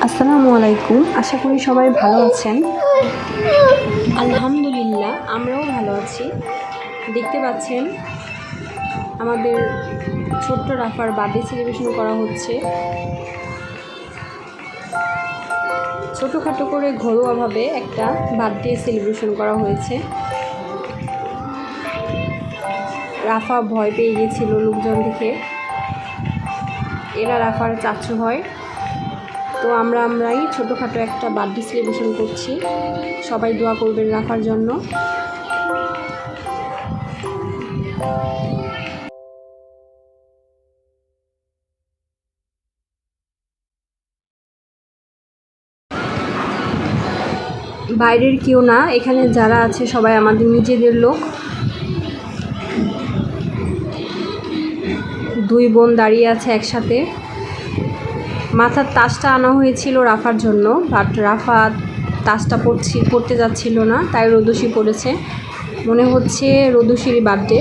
আসসালামু আলাইকুম। আশা করি সবাই ভালো আছেন। আলহামদুলিল্লাহ আমরাও ভালো আছি। দেখতে পাচ্ছেন আমাদের ছোট্ট রাফার বার্থডে সেলিব্রেশন করা হচ্ছে। ছোটোখাটো করে ঘরোয়াভাবে একটা বার্থডে সেলিব্রেশন করা হয়েছে। রাফা ভয় পেয়ে গিয়েছিল লোকজন দেখে। এরা রাফার চাচু হয়। তো আমরাই ছোটোখাটো একটা বার্থডে সেলিব্রেশন করছি। সবাই দোয়া করবেন রাফার জন্য। বাইরের কেউ না, এখানে যারা আছে সবাই আমাদের নিজেদের লোক। দুই বোন দাঁড়িয়ে আছে একসাথে। মাথার তাজটা আনা হয়েছিল রাফার জন্য, বাট রাফা তাজটা পড়তে যাচ্ছিল না, তাই রোদসি পড়েছে। মনে হচ্ছে রোদসির বার্থডে।